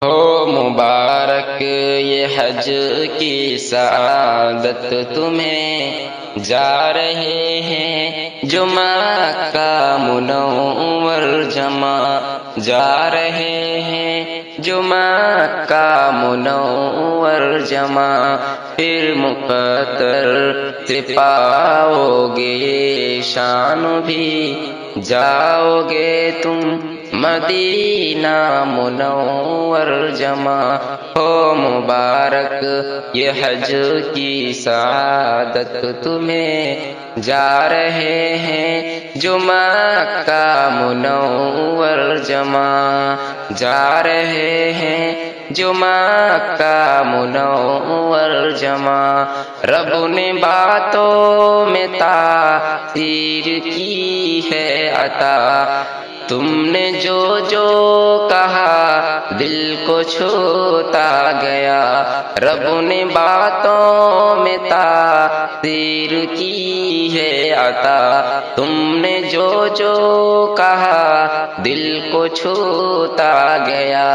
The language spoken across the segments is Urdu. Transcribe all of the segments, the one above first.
ہو مبارک یہ حج کی سعادت تمہیں، جا رہے ہیں جو مکہ منور جمع، جا رہے ہیں جو مکہ منور جمع، پھر مقدر سے پاؤ گے شان بھی، جاؤ گے تم مدینہ منور جمع، ہو مبارک یہ حج کی سعادت تمہیں، جا رہے ہیں جو مکہ منور جمع، جا رہے ہیں جو مکہ منور جمع، رب نے باتوں میں تاثیر کی ہے عطا، تم نے جو جو کہا دل کو چھوتا گیا، رب نے باتوں میں تاثیر کی ہے عطا، تم نے جو جو کہا دل کو چھوتا گیا،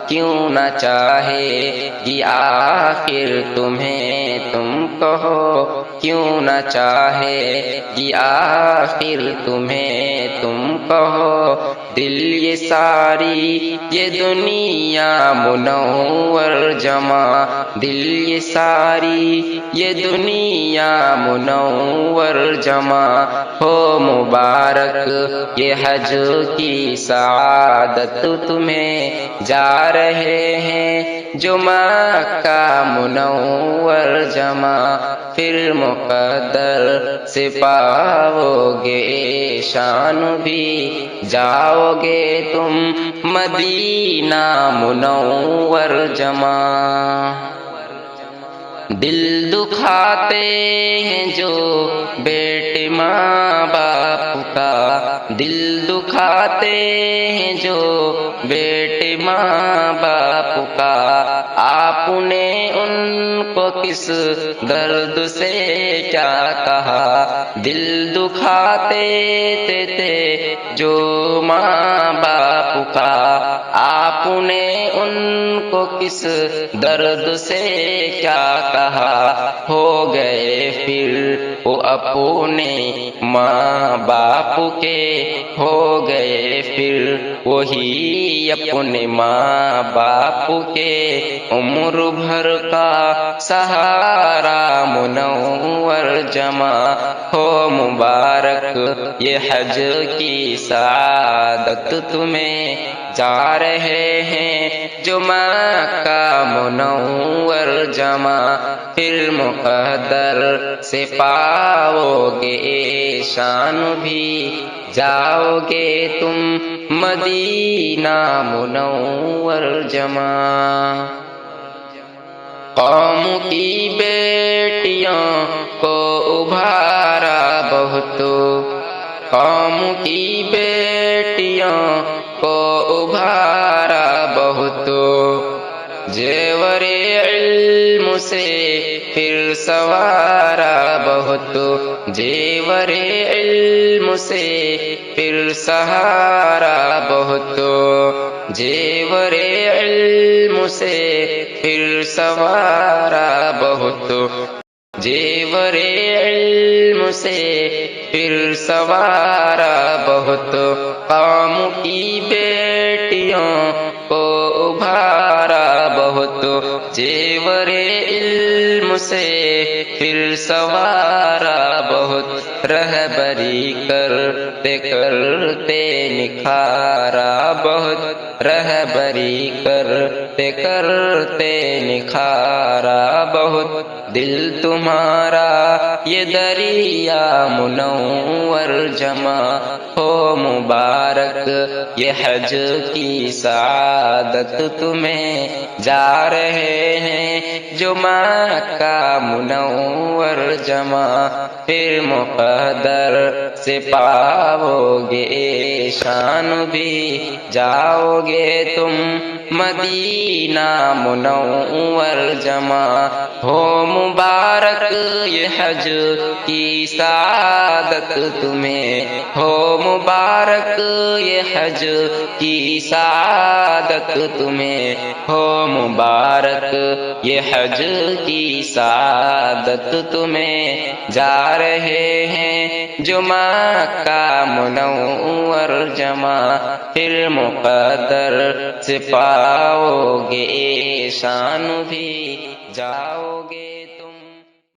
کیوں نہ چاہے کہ آخر تمہیں تم کہو، کیوں نہ چاہے کہ آخر تمہیں تم کہو، دل یہ ساری یہ دنیا منور جمع، دل یہ ساری یہ دنیا منور جمع، ہو مبارک یہ حج کی سعادت تمہیں، جا رہے ہیں جو مکہ منور جمع، پھر مقدر سے پاؤ گے شان بھی، جاؤ گے تم مدینہ منور جمع، دل دکھاتے ہیں جو بیٹے ماں باپ کا، دل دکھاتے ہیں جو بیٹے ماں باپ کا، آپ نے ان کو کس درد سے کیا کہا، دل دکھاتے تھے جو ماں باپ کا، آپ نے ان کو کس درد سے کیا کہا، ہو گئے پھر وہ اپنے ماں باپ کے، ہو گئے پھر وہی اپنے ماں باپ کے، عمر بھر کا سہارا منور جمع، ہو مبارک یہ حج کی سعادت تمہیں، جا رہے ہیں جو مکہ منور جمع، پھر مقدر سے پاؤ گے شان بھی، جاؤ گے تم مدینہ منور جمع، قوم کی بیٹیوں کو ابھارا بہت، قوم کی بیٹیوں کو ابھارا بہت، زیور علم سے پھر سوارا بہت، زیور علم سے پھر سہارا بہت، زیور علم سے پھر سوارا بہت، زیور علم سے پھر سوارا بہت، قوم کی بیٹیوں کو ابھارا بہت، زیور علم سے پھر سوارا بہت، رہبری کرتے کرتے نکھارا بہت، رہبری کرتے کرتے نکھارا بہت، دل تمہارا یہ دریا منور جمع، ہو مبارک یہ حج کی سعادت تمہیں، جا رہے ہیں جو مکہ منور جمع، پھر مقدر سے پاؤ گے شان بھی، جاؤ گے تم مدینہ منور جمع ہو مبارک یہ حج کی سعادت تمہیں ہو مبارک یہ حج کی سعادت تمہیں ہو مبارک یہ حج کی سعادت تمہیں جا رہے ہیں جو مکہ منور جمع پھر مقدر سے پاؤ گے شان بھی جاؤ